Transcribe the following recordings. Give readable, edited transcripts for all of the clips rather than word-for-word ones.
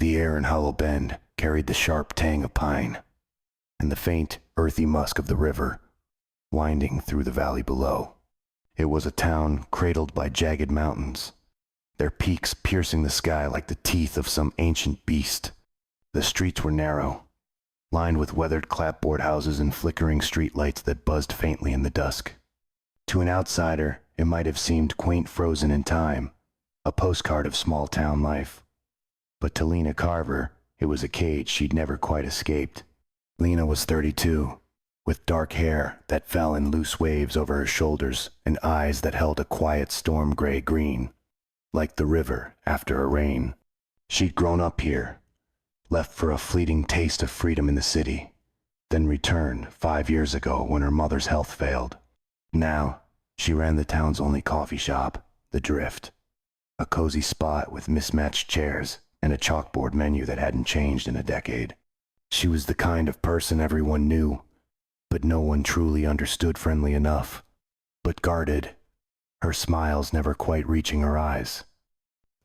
The air in Hollow Bend carried the sharp tang of pine and the faint, earthy musk of the river winding through the valley below. It was a town cradled by jagged mountains, their peaks piercing the sky like the teeth of some ancient beast. The streets were narrow, lined with weathered clapboard houses and flickering street lights that buzzed faintly in the dusk. To an outsider, it might have seemed quaint, frozen in time, a postcard of small-town life. But to Lena Carver, it was a cage she'd never quite escaped. Lena was 32, with dark hair that fell in loose waves over her shoulders and eyes that held a quiet storm gray green, like the river after a rain. She'd grown up here, left for a fleeting taste of freedom in the city, then returned 5 years ago when her mother's health failed. Now, she ran the town's only coffee shop, The Drift, a cozy spot with mismatched chairs and a chalkboard menu that hadn't changed in a decade. She was the kind of person everyone knew, but no one truly understood friendly enough, but guarded, her smiles never quite reaching her eyes.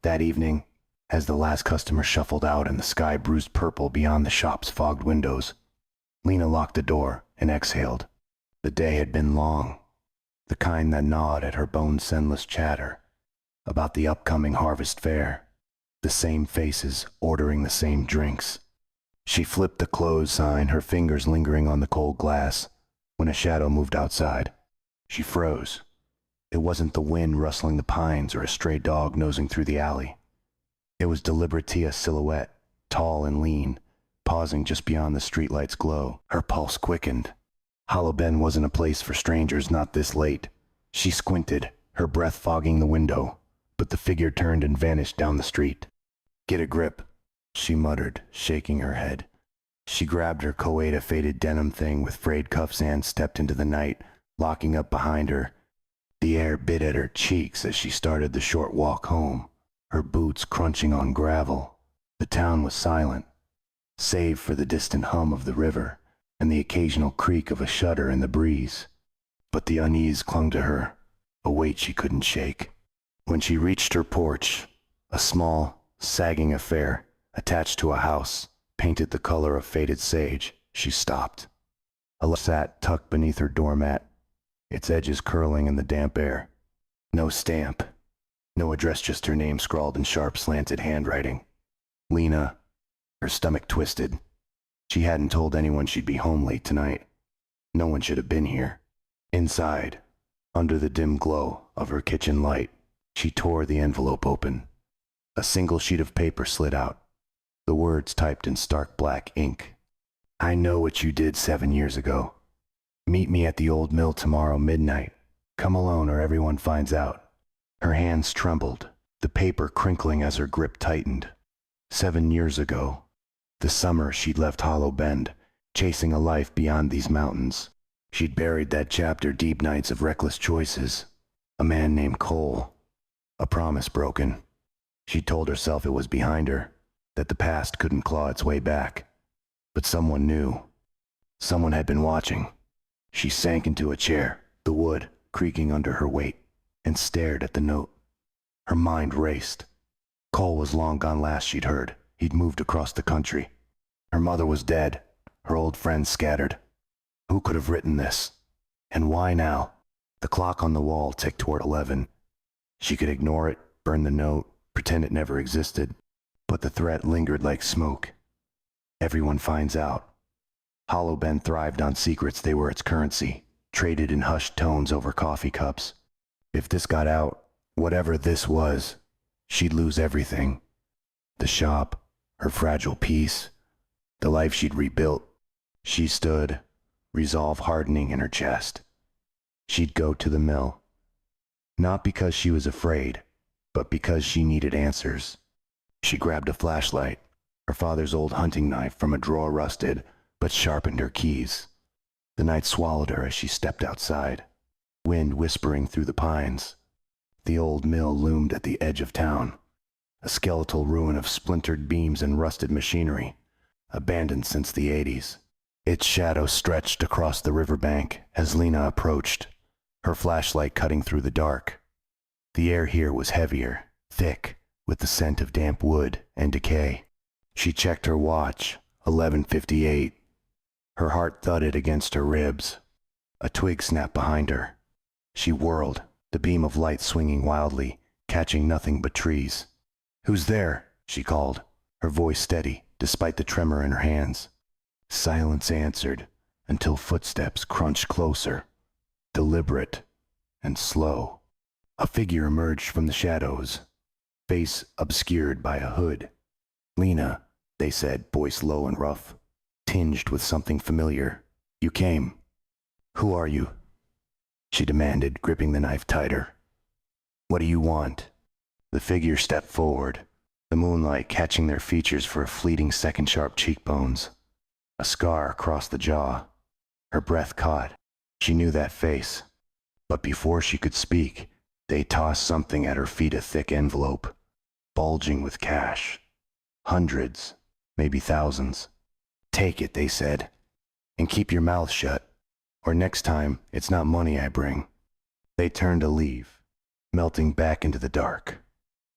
That evening, as the last customer shuffled out and the sky bruised purple beyond the shop's fogged windows, Lena locked the door and exhaled. The day had been long, the kind that gnawed at her bone-senless chatter about the upcoming harvest fair, the same faces ordering the same drinks. She flipped the close sign, her fingers lingering on the cold glass, when a shadow moved outside. She froze. It wasn't the wind rustling the pines or a stray dog nosing through the alley. It was Deliberatea's silhouette, tall and lean, pausing just beyond the streetlight's glow. Her pulse quickened. Hollow Bend wasn't a place for strangers, not this late. She squinted, her breath fogging the window, but the figure turned and vanished down the street. "Get a grip," she muttered, shaking her head. She grabbed her Coeda faded denim thing with frayed cuffs and stepped into the night, locking up behind her. The air bit at her cheeks as she started the short walk home, her boots crunching on gravel. The town was silent, save for the distant hum of the river and the occasional creak of a shutter in the breeze. But the unease clung to her, a weight she couldn't shake. When she reached her porch, a small, sagging affair attached to a house, painted the color of faded sage, she stopped. A letter sat tucked beneath her doormat, its edges curling in the damp air. No stamp, no address, just her name scrawled in sharp, slanted handwriting. Lena. Her stomach twisted. She hadn't told anyone she'd be home late tonight. No one should have been here. Inside, under the dim glow of her kitchen light, she tore the envelope open. A single sheet of paper slid out, the words typed in stark black ink. "I know what you did 7 years ago. Meet me at the old mill tomorrow midnight. Come alone or everyone finds out." Her hands trembled, the paper crinkling as her grip tightened. 7 years ago, the summer she'd left Hollow Bend, chasing a life beyond these mountains. She'd buried that chapter deep nights of reckless choices. A man named Cole. A promise broken. She told herself it was behind her, that the past couldn't claw its way back. But someone knew. Someone had been watching. She sank into a chair, the wood creaking under her weight, and stared at the note. Her mind raced. Cole was long gone last, she'd heard. He'd moved across the country. Her mother was dead, her old friends scattered. Who could have written this? And why now? The clock on the wall ticked toward 11. She could ignore it, burn the note, pretend it never existed. But the threat lingered like smoke. Everyone finds out. Hollow Bend thrived on secrets. They were its currency, traded in hushed tones over coffee cups. If this got out, whatever this was, she'd lose everything. The shop, her fragile peace, the life she'd rebuilt. She stood, resolve hardening in her chest. She'd go to the mill. Not because she was afraid, but because she needed answers. She grabbed a flashlight. Her father's old hunting knife from a drawer rusted, but sharpened her keys. The night swallowed her as she stepped outside, wind whispering through the pines. The old mill loomed at the edge of town, a skeletal ruin of splintered beams and rusted machinery, abandoned since the 80s. Its shadow stretched across the riverbank as Lena approached, her flashlight cutting through the dark. The air here was heavier, thick, with the scent of damp wood and decay. She checked her watch, 11:58. Her heart thudded against her ribs. A twig snapped behind her. She whirled, the beam of light swinging wildly, catching nothing but trees. "Who's there?" she called, her voice steady, despite the tremor in her hands. Silence answered, until footsteps crunched closer, deliberate and slow. A figure emerged from the shadows, face obscured by a hood. "Lena," they said, voice low and rough, tinged with something familiar. "You came. Who are you?" she demanded, gripping the knife tighter. "What do you want?" The figure stepped forward, the moonlight catching their features for a fleeting second, sharp cheekbones, a scar across the jaw. Her breath caught. She knew that face. But before she could speak, they tossed something at her feet, a thick envelope, bulging with cash. Hundreds, maybe thousands. "Take it," they said, "and keep your mouth shut, or next time it's not money I bring." They turned to leave, melting back into the dark.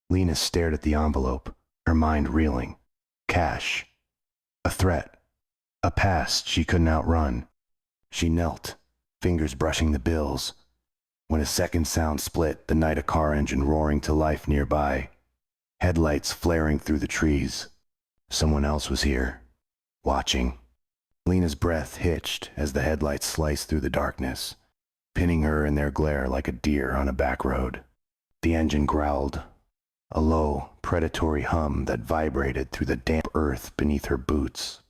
Lena stared at the envelope, her mind reeling. Cash. A threat. A past she couldn't outrun. She knelt, fingers brushing the bills, when a second sound split, the night a car engine roaring to life nearby, headlights flaring through the trees. Someone else was here, watching. Lena's breath hitched as the headlights sliced through the darkness, pinning her in their glare like a deer on a back road. The engine growled, a low, predatory hum that vibrated through the damp earth beneath her boots.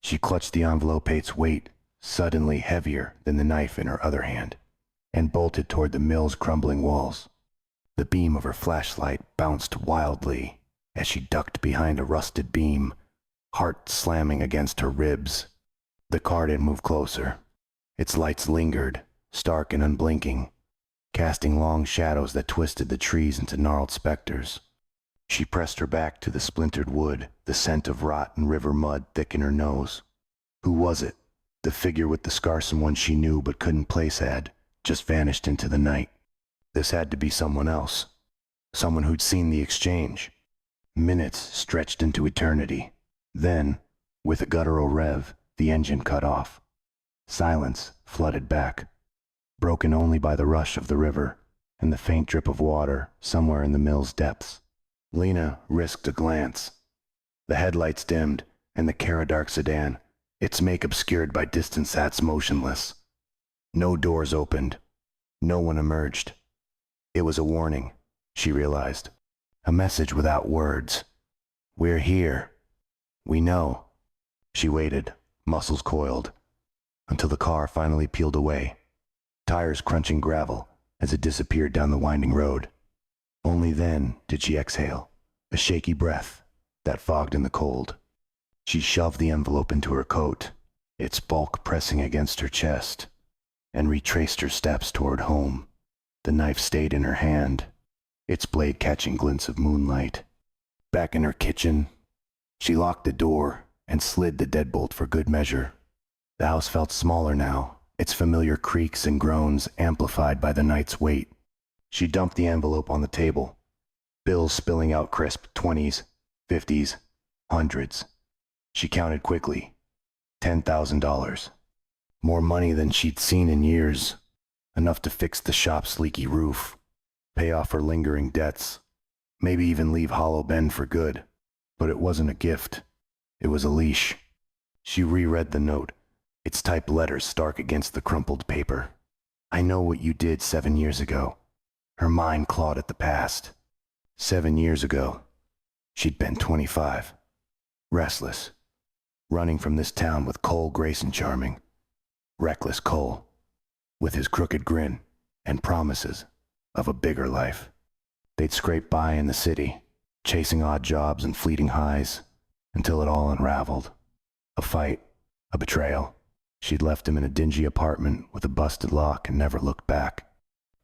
She clutched the envelope, its weight suddenly heavier than the knife in her other hand, and bolted toward the mill's crumbling walls. The beam of her flashlight bounced wildly as she ducked behind a rusted beam, heart slamming against her ribs. The car didn't move closer. Its lights lingered, stark and unblinking, casting long shadows that twisted the trees into gnarled specters. She pressed her back to the splintered wood, the scent of rot and river mud thick in her nose. Who was it? The figure with the scar, someone she knew but couldn't place, had just vanished into the night. This had to be someone else. Someone who'd seen the exchange. Minutes stretched into eternity. Then, with a guttural rev, the engine cut off. Silence flooded back, broken only by the rush of the river and the faint drip of water somewhere in the mill's depths. Lena risked a glance. The headlights dimmed, and the Caradark sedan, its make obscured by distant, sat motionless. No doors opened. No one emerged. It was a warning, she realized. A message without words. "We're here. We know." She waited, muscles coiled, until the car finally peeled away, tires crunching gravel as it disappeared down the winding road. Only then did she exhale, a shaky breath that fogged in the cold. She shoved the envelope into her coat, its bulk pressing against her chest, and retraced her steps toward home. The knife stayed in her hand, its blade catching glints of moonlight. Back in her kitchen, she locked the door and slid the deadbolt for good measure. The house felt smaller now, its familiar creaks and groans amplified by the night's weight. She dumped the envelope on the table, bills spilling out crisp 20s, 50s, hundreds. She counted quickly. $10,000. More money than she'd seen in years. Enough to fix the shop's leaky roof, pay off her lingering debts, maybe even leave Hollow Bend for good. But it wasn't a gift. It was a leash. She reread the note, its typed letters stark against the crumpled paper. "I know what you did 7 years ago." Her mind clawed at the past. 7 years ago, she'd been 25. Restless. Running from this town with Cole Grayson charming. Reckless Cole, with his crooked grin and promises of a bigger life. They'd scrape by in the city, chasing odd jobs and fleeting highs, until it all unraveled. A fight, a betrayal. She'd left him in a dingy apartment with a busted lock and never looked back.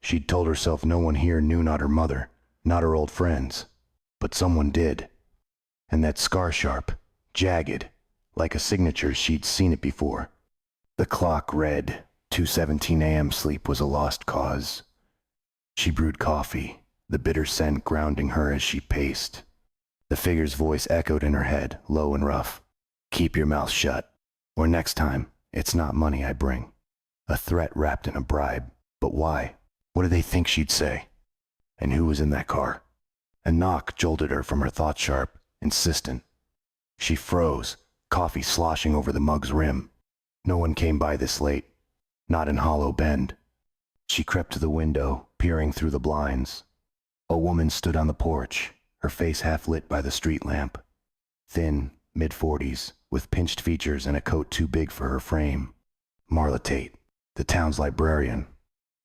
She'd told herself no one here knew, not her mother, not her old friends. But someone did. And that scar sharp, jagged, like a signature she'd seen it before. The clock read 2:17 a.m. Sleep was a lost cause. She brewed coffee, the bitter scent grounding her as she paced. The figure's voice echoed in her head, low and rough. Keep your mouth shut, or next time, it's not money I bring. A threat wrapped in a bribe. But why? What did they think she'd say? And who was in that car? A knock jolted her from her thoughts sharp, insistent. She froze, coffee sloshing over the mug's rim. No one came by this late. Not in Hollow Bend. She crept to the window, peering through the blinds. A woman stood on the porch, her face half lit by the street lamp. Thin, mid-40s, with pinched features and a coat too big for her frame. Marla Tate, the town's librarian.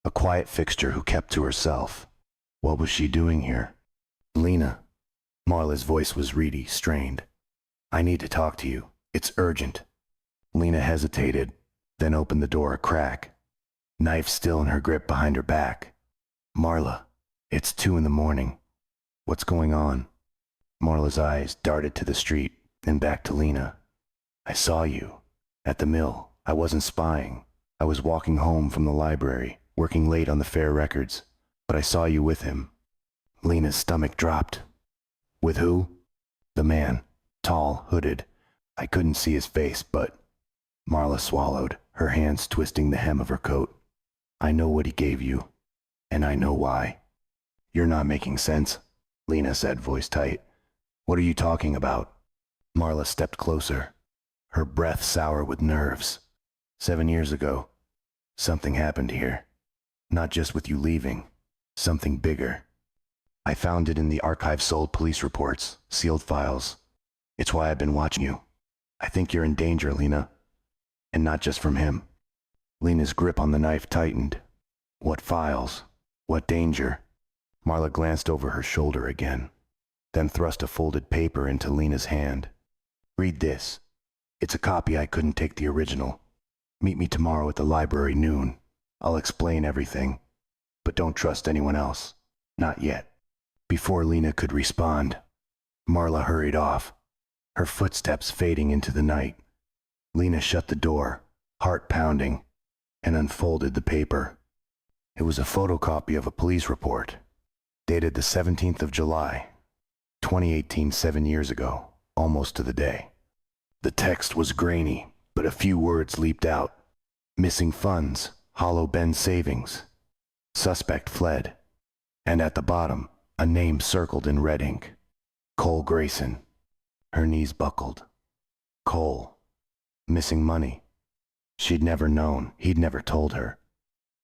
A quiet fixture who kept to herself. What was she doing here? Lena. Marla's voice was reedy, strained. I need to talk to you. It's urgent. Lena hesitated, then opened the door a crack. Knife still in her grip behind her back. Marla, it's 2 a.m. What's going on? Marla's eyes darted to the street, then back to Lena. I saw you. At the mill. I wasn't spying. I was walking home from the library, working late on the fair records. But I saw you with him. Lena's stomach dropped. With who? The man. Tall, hooded. I couldn't see his face, but... Marla swallowed, her hands twisting the hem of her coat. I know what he gave you, and I know why. You're not making sense, Lena said, voice tight. What are you talking about? Marla stepped closer, her breath sour with nerves. 7 years ago, something happened here. Not just with you leaving, something bigger. I found it in the archive's old police reports, sealed files. It's why I've been watching you. I think you're in danger, Lena. And not just from him. Lena's grip on the knife tightened. What files? What danger? Marla glanced over her shoulder again, then thrust a folded paper into Lena's hand. Read this. It's a copy. I couldn't take the original. Meet me tomorrow at the library noon. I'll explain everything. But don't trust anyone else. Not yet. Before Lena could respond, Marla hurried off, her footsteps fading into the night. Lena shut the door, heart pounding, and unfolded the paper. It was a photocopy of a police report, dated the 17th of July, 2018, 7 years ago, almost to the day. The text was grainy, but a few words leaped out. Missing funds, Hollow Bend savings. Suspect fled. And at the bottom, a name circled in red ink. Cole Grayson. Her knees buckled. Cole. Missing money. She'd never known. He'd never told her.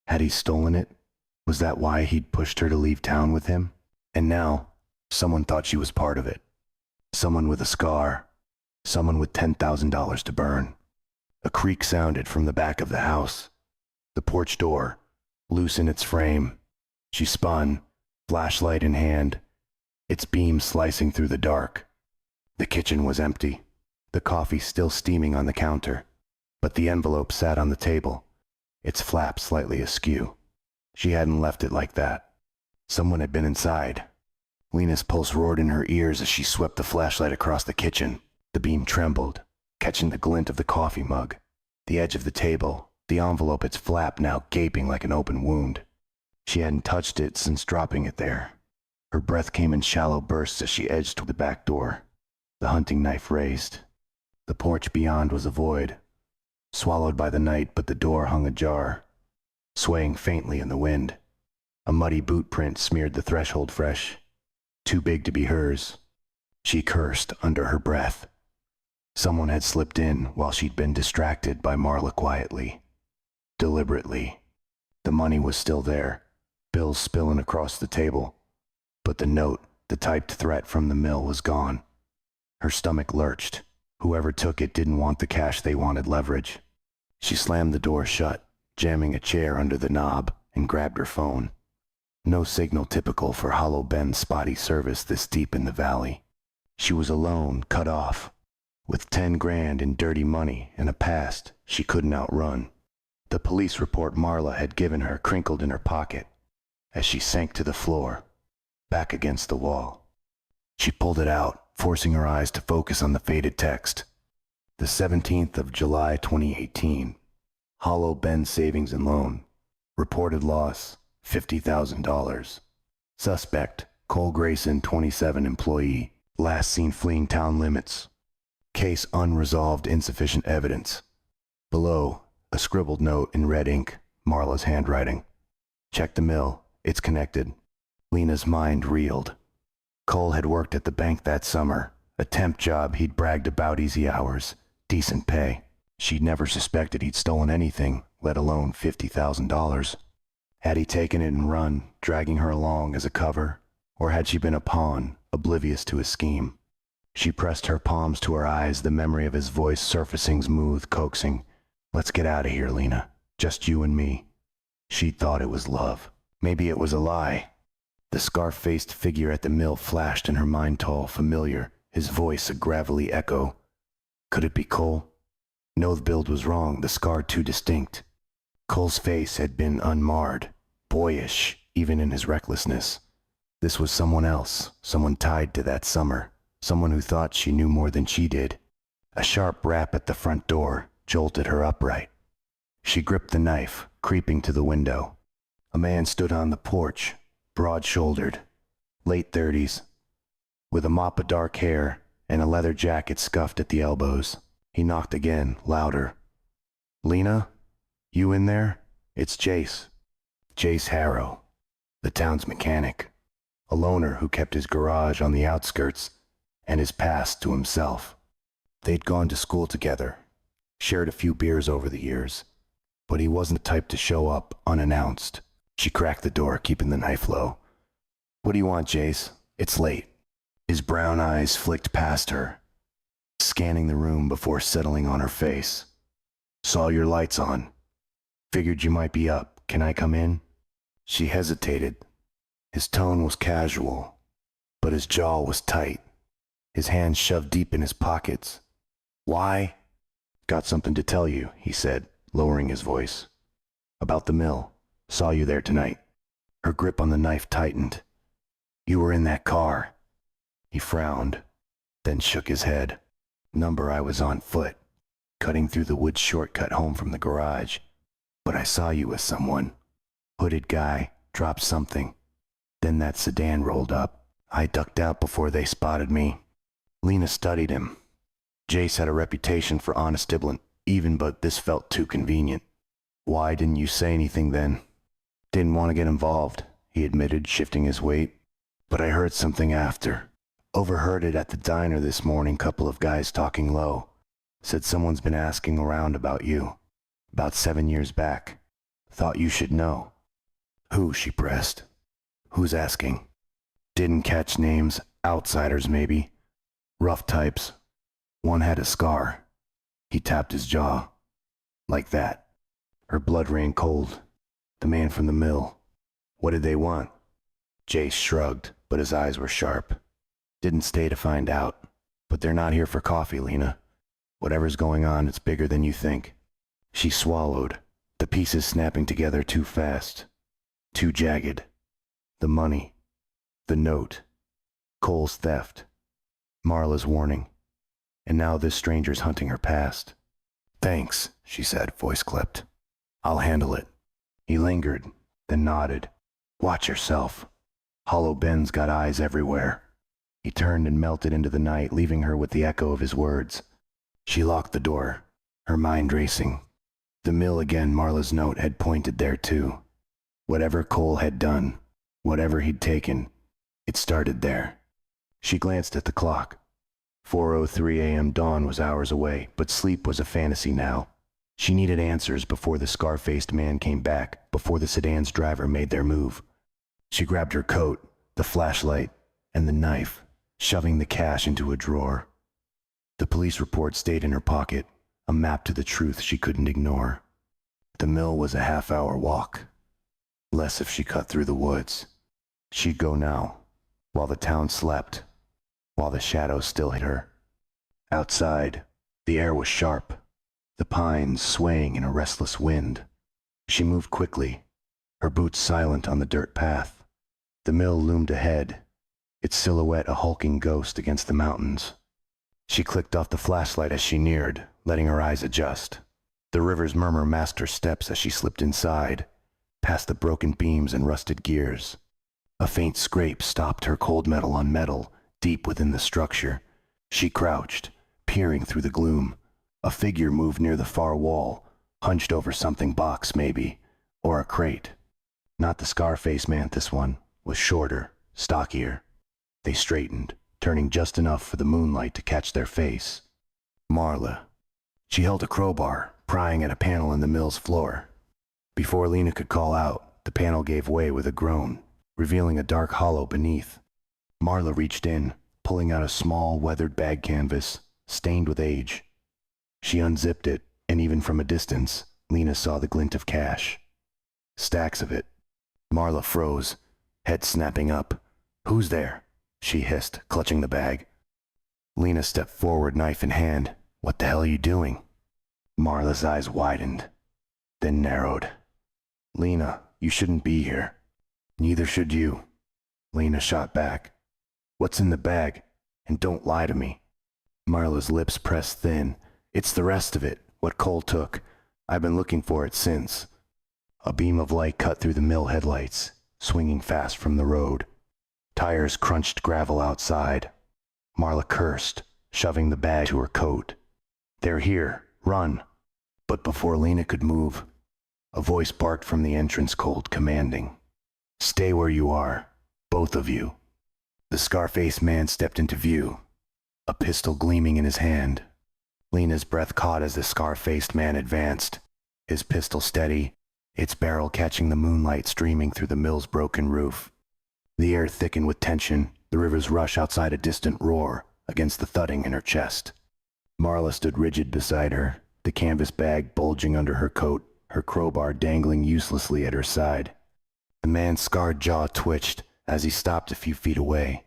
Had he stolen it? Was that why he'd pushed her to leave town with him? And now, someone thought she was part of it. Someone with a scar. Someone with $10,000 to burn. A creak sounded from the back of the house. The porch door, loose in its frame. She spun, flashlight in hand, its beam slicing through the dark. The kitchen was empty, the coffee still steaming on the counter, but the envelope sat on the table, its flap slightly askew. She hadn't left it like that. Someone had been inside. Lena's pulse roared in her ears as she swept the flashlight across the kitchen. The beam trembled, catching the glint of the coffee mug, the edge of the table, the envelope, its flap now gaping like an open wound. She hadn't touched it since dropping it there. Her breath came in shallow bursts as she edged toward the back door, the hunting knife raised. The porch beyond was a void, swallowed by the night, but the door hung ajar, swaying faintly in the wind. A muddy boot print smeared the threshold fresh, too big to be hers. She cursed under her breath. Someone had slipped in while she'd been distracted by Marla quietly, deliberately. The money was still there, bills spilling across the table, but the note, the typed threat from the mill, was gone. Her stomach lurched. Whoever took it didn't want the cash, they wanted leverage. She slammed the door shut, jamming a chair under the knob, and grabbed her phone. No signal typical for Hollow Bend's spotty service this deep in the valley. She was alone, cut off, with 10 grand in dirty money and a past she couldn't outrun. The police report Marla had given her crinkled in her pocket as she sank to the floor, back against the wall. She pulled it out, forcing her eyes to focus on the faded text. The 17th of July 2018. Hollow Bend Savings and Loan. Reported loss, $50,000. Suspect, Cole Grayson, 27, employee. Last seen fleeing town limits. Case unresolved, insufficient evidence. Below, a scribbled note in red ink, Marla's handwriting. Check the mill. It's connected. Lena's mind reeled. Cole had worked at the bank that summer. A temp job he'd bragged about, easy hours, decent pay. She'd never suspected he'd stolen anything, let alone $50,000. Had he taken it and run, dragging her along as a cover? Or had she been a pawn, oblivious to his scheme? She pressed her palms to her eyes, the memory of his voice surfacing smooth, coaxing. Let's get out of here, Lena. Just you and me. She'd thought it was love. Maybe it was a lie. The scar-faced figure at the mill flashed in her mind, tall, familiar, his voice a gravelly echo. Could it be Cole? No, the build was wrong, the scar too distinct. Cole's face had been unmarred, boyish, even in his recklessness. This was someone else, someone tied to that summer, someone who thought she knew more than she did. A sharp rap at the front door jolted her upright. She gripped the knife, creeping to the window. A man stood on the porch, broad-shouldered, late 30s, with a mop of dark hair and a leather jacket scuffed at the elbows. He knocked again, louder. Lena? You in there? It's Jace. Jace Harrow, the town's mechanic. A loner who kept his garage on the outskirts and his past to himself. They'd gone to school together, shared a few beers over the years, but he wasn't the type to show up unannounced. She cracked the door, keeping the knife low. What do you want, Jace? It's late. His brown eyes flicked past her, scanning the room before settling on her face. Saw your lights on. Figured you might be up. Can I come in? She hesitated. His tone was casual, but his jaw was tight, his hands shoved deep in his pockets. Why? Got something to tell you, he said, lowering his voice. About the mill. Saw you there tonight. Her grip on the knife tightened. You were in that car. He frowned, then shook his head. Number I was on foot, cutting through the wood shortcut home from the garage. But I saw you with someone. Hooded guy, dropped something. Then that sedan rolled up. I ducked out before they spotted me. Lena studied him. Jace had a reputation for honest dibbling, even, but this felt too convenient. Why didn't you say anything then? Didn't want to get involved, he admitted, shifting his weight. But I heard something after. Overheard it at the diner this morning, couple of guys talking low. Said someone's been asking around about you. About 7 years back. Thought you should know. Who? She pressed. Who's asking? Didn't catch names. Outsiders, maybe. Rough types. One had a scar. He tapped his jaw. Like that. Her blood ran cold. The man from the mill. What did they want? Jace shrugged, but his eyes were sharp. Didn't stay to find out. But they're not here for coffee, Lena. Whatever's going on, it's bigger than you think. She swallowed, the pieces snapping together too fast. Too jagged. The money. The note. Cole's theft. Marla's warning. And now this stranger's hunting her past. Thanks, she said, voice clipped. I'll handle it. He lingered, then nodded. Watch yourself. Hollow Ben's got eyes everywhere. He turned and melted into the night, leaving her with the echo of his words. She locked the door, her mind racing. The mill again, Marla's note had pointed there too. Whatever Cole had done, whatever he'd taken, it started there. She glanced at the clock. 4:03 a.m. dawn was hours away, but sleep was a fantasy now. She needed answers before the scar-faced man came back, before the sedan's driver made their move. She grabbed her coat, the flashlight, and the knife, shoving the cash into a drawer. The police report stayed in her pocket, a map to the truth she couldn't ignore. The mill was a half-hour walk. Less if she cut through the woods. She'd go now, while the town slept, while the shadows still hit her. Outside, the air was sharp, the pines swaying in a restless wind. She moved quickly, her boots silent on the dirt path. The mill loomed ahead, its silhouette a hulking ghost against the mountains. She clicked off the flashlight as she neared, letting her eyes adjust. The river's murmur masked her steps as she slipped inside, past the broken beams and rusted gears. A faint scrape stopped her, cold metal on metal, Deep within the structure, she crouched, peering through the gloom. A figure moved near the far wall, hunched over something box maybe, or a crate. Not the Scarface man, this one was shorter, stockier. They straightened, turning just enough for the moonlight to catch their face. Marla. She held a crowbar, prying at a panel in the mill's floor. Before Lena could call out, the panel gave way with a groan, revealing a dark hollow beneath. Marla reached in, pulling out a small, weathered bag canvas, stained with age. She unzipped it, and even from a distance, Lena saw the glint of cash. Stacks of it. Marla froze, head snapping up. "Who's there?" she hissed, clutching the bag. Lena stepped forward, knife in hand. "What the hell are you doing?" Marla's eyes widened, then narrowed. "Lena, you shouldn't be here." "Neither should you." Lena shot back. "What's in the bag? And don't lie to me." Marla's lips pressed thin. "It's the rest of it, what Cole took. I've been looking for it since." A beam of light cut through the mill headlights, swinging fast from the road. Tires crunched gravel outside. Marla cursed, shoving the bag to her coat. "They're here. Run." But before Lena could move, a voice barked from the entrance cold, commanding. "Stay where you are, both of you." The Scarface man stepped into view, a pistol gleaming in his hand. Lena's breath caught as the scar-faced man advanced, his pistol steady, its barrel catching the moonlight streaming through the mill's broken roof. The air thickened with tension, the river's rush outside a distant roar against the thudding in her chest. Marla stood rigid beside her, the canvas bag bulging under her coat, her crowbar dangling uselessly at her side. The man's scarred jaw twitched as he stopped a few feet away,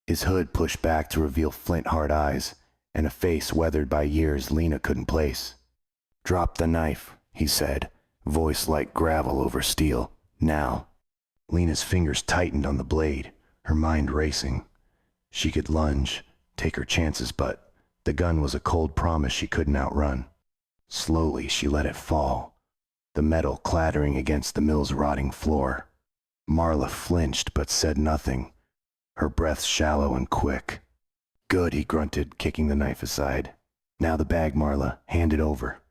his hood pushed back to reveal flint-hard eyes and a face weathered by years Lena couldn't place. "Drop the knife," he said, voice like gravel over steel. "Now." Lena's fingers tightened on the blade, her mind racing. She could lunge, take her chances, but the gun was a cold promise she couldn't outrun. Slowly she let it fall, the metal clattering against the mill's rotting floor. Marla flinched but said nothing, her breath shallow and quick. "Good," he grunted, kicking the knife aside. "Now the bag, Marla. Hand it over."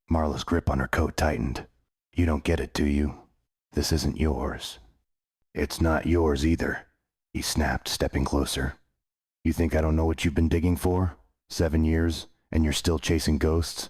Marla's grip on her coat tightened. "You don't get it, do you? This isn't yours." "It's not yours either," he snapped, stepping closer. "You think I don't know what you've been digging for? 7 years, and you're still chasing ghosts?